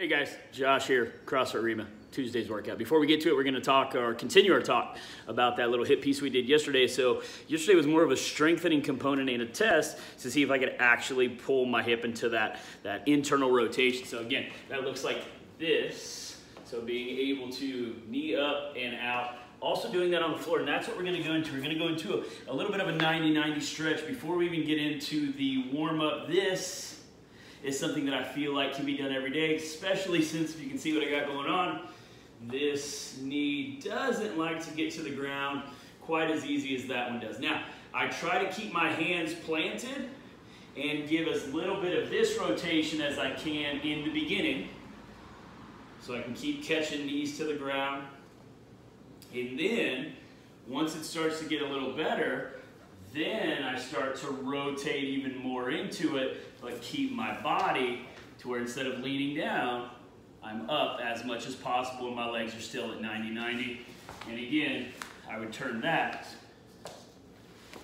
Hey guys, Josh here, CrossFit Rema, Tuesday's workout. Before we get to it, we're gonna talk or continue our talk about that little hip piece we did yesterday. So yesterday was more of a strengthening component and a test to see if I could actually pull my hip into that internal rotation. So again, that looks like this. So being able to knee up and out, also doing that on the floor, and that's what we're gonna go into. We're gonna go into a little bit of a 90-90 stretch before we even get into the warm-up. This is something that I feel like can be done every day, especially since, if you can see what I got going on, this knee doesn't like to get to the ground quite as easy as that one does. Now, I try to keep my hands planted and give as little bit of this rotation as I can in the beginning, so I can keep catching knees to the ground. And then, once it starts to get a little better, then I start to rotate even more into it, but keep my body to where instead of leaning down, I'm up as much as possible and my legs are still at 90-90. And again, I would turn that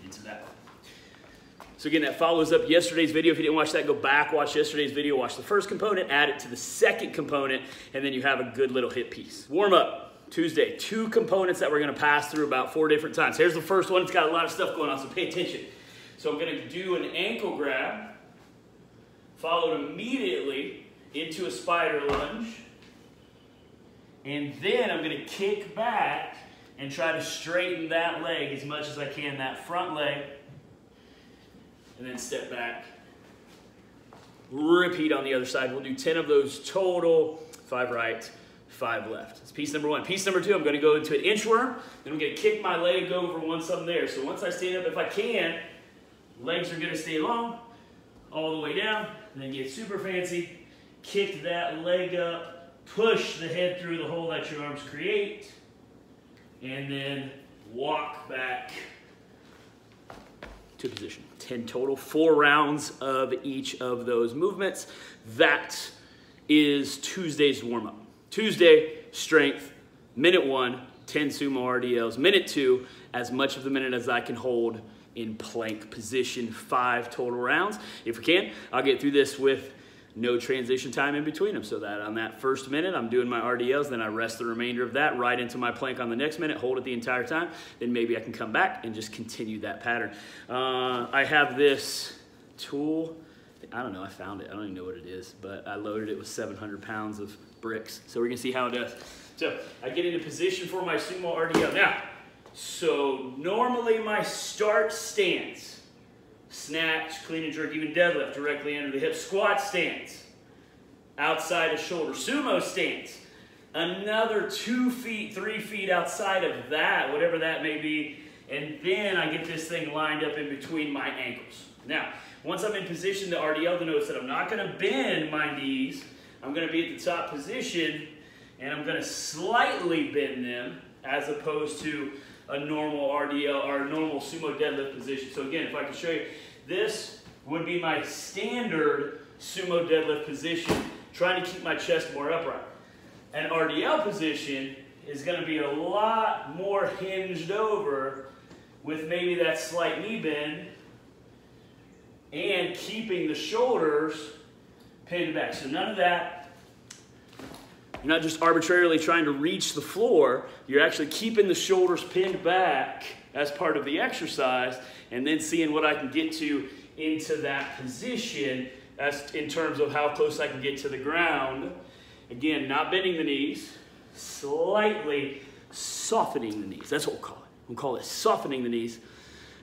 into that one. So again, that follows up yesterday's video. If you didn't watch that, go back, watch yesterday's video, watch the first component, add it to the second component, and then you have a good little hip piece. Warm up. Tuesday, 2 components that we're going to pass through about 4 different times. Here's the first one. It's got a lot of stuff going on, so pay attention. So I'm going to do an ankle grab, followed immediately into a spider lunge, and then I'm going to kick back and try to straighten that leg as much as I can, that front leg, and then step back. Repeat on the other side. We'll do 10 of those total, 5 right, 5 left. That's piece number 1. Piece number 2, I'm going to go into an inchworm. Then I'm going to kick my leg over once I'm there. So once I stand up, if I can, legs are going to stay long all the way down. And then get super fancy. Kick that leg up. Push the head through the hole that your arms create. And then walk back to position. 10 total. 4 rounds of each of those movements. That is Tuesday's warm-up. Tuesday, strength, minute 1, 10 sumo RDLs. Minute 2, as much of the minute as I can hold in plank position, 5 total rounds. If we can, I'll get through this with no transition time in between them, so that on that first minute, I'm doing my RDLs, then I rest the remainder of that right into my plank on the next minute, hold it the entire time, then maybe I can come back and just continue that pattern. I have this tool. I don't know, I found it. I don't even know what it is, but I loaded it with 700 pounds of bricks. So we're gonna see how it does. So I get into position for my sumo RDL. Now, so normally my start stance, snatch, clean and jerk, even deadlift directly under the hip, squat stance, outside of shoulder, sumo stance, another 2 feet, 3 feet outside of that, whatever that may be, and then I get this thing lined up in between my ankles. Now, once I'm in position to RDL, notice that I'm not going to bend my knees. I'm going to be at the top position, and I'm going to slightly bend them as opposed to a normal RDL or a normal sumo deadlift position. So again, if I can show you, this would be my standard sumo deadlift position, trying to keep my chest more upright. An RDL position is going to be a lot more hinged over with maybe that slight knee bend, and keeping the shoulders pinned back. So none of that. You're not just arbitrarily trying to reach the floor. You're actually keeping the shoulders pinned back as part of the exercise, and then seeing what I can get to into that position as in terms of how close I can get to the ground. Again, not bending the knees, slightly softening the knees. That's what we'll call it. We'll call it softening the knees,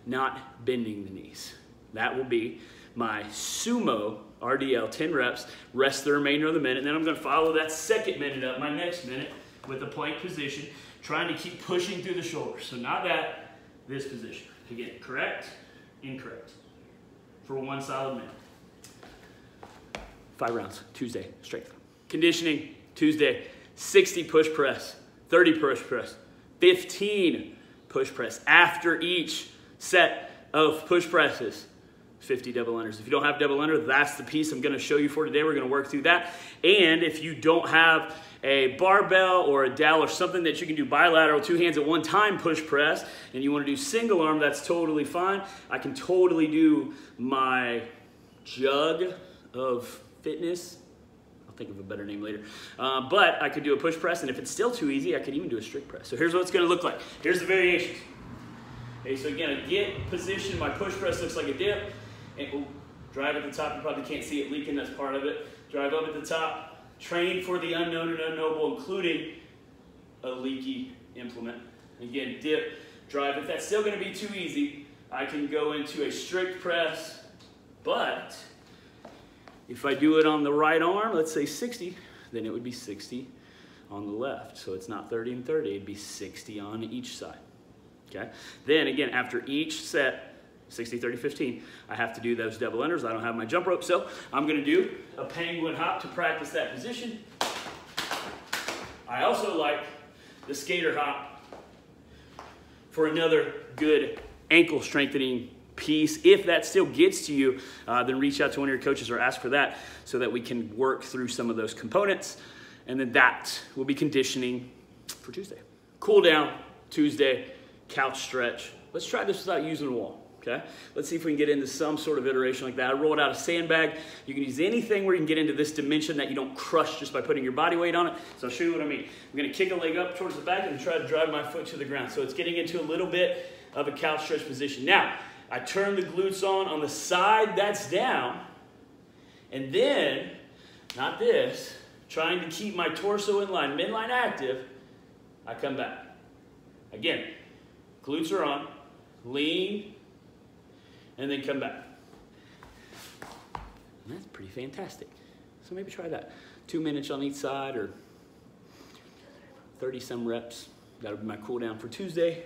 not bending the knees. That will be my sumo RDL, 10 reps, rest the remainder of the minute, and then I'm going to follow that second minute up, my next minute, with a plank position, trying to keep pushing through the shoulders. So not that, this position. Again, correct, incorrect, for 1 solid minute. 5 rounds, Tuesday, strength. Conditioning, Tuesday, 60 push press, 30 push press, 15 push press. After each set of push presses, 50 double unders. If you don't have double under, that's the piece I'm going to show you for today. We're going to work through that. And if you don't have a barbell or a dowel or something that you can do bilateral, 2 hands at one time push press, and you want to do single arm, that's totally fine. I can totally do my jug of fitness. I'll think of a better name later. But I could do a push press, and if it's still too easy, I could even do a strict press. So here's what it's gonna look like. Here's the variations. Okay, so again, a get position, my push press looks like a dip, and drive at the top, you probably can't see it leaking, that's part of it. Drive up at the top, train for the unknown and unknowable, including a leaky implement. Again, dip, drive. If that's still gonna be too easy, I can go into a strict press, but if I do it on the right arm, let's say 60, then it would be 60 on the left. So it's not 30 and 30, it'd be 60 on each side, okay? Then again, after each set, 60, 30, 15, I have to do those double unders. I don't have my jump rope, so I'm gonna do a penguin hop to practice that position. I also like the skater hop for another good ankle strengthening piece. If that still gets to you, then reach out to one of your coaches or ask for that so that we can work through some of those components. And then that will be conditioning for Tuesday. Cool down, Tuesday, couch stretch. Let's try this without using a wall, okay? Let's see if we can get into some sort of iteration like that. I rolled out a sandbag. You can use anything where you can get into this dimension that you don't crush just by putting your body weight on it. So I'll show you what I mean. I'm gonna kick a leg up towards the back and try to drive my foot to the ground. So it's getting into a little bit of a couch stretch position. Now, I turn the glutes on the side that's down, and then, not this, trying to keep my torso in line, midline active, I come back. Again, glutes are on, lean, and then come back. And that's pretty fantastic. So maybe try that. 2 minutes on each side or 30 some reps. That'll be my cool down for Tuesday.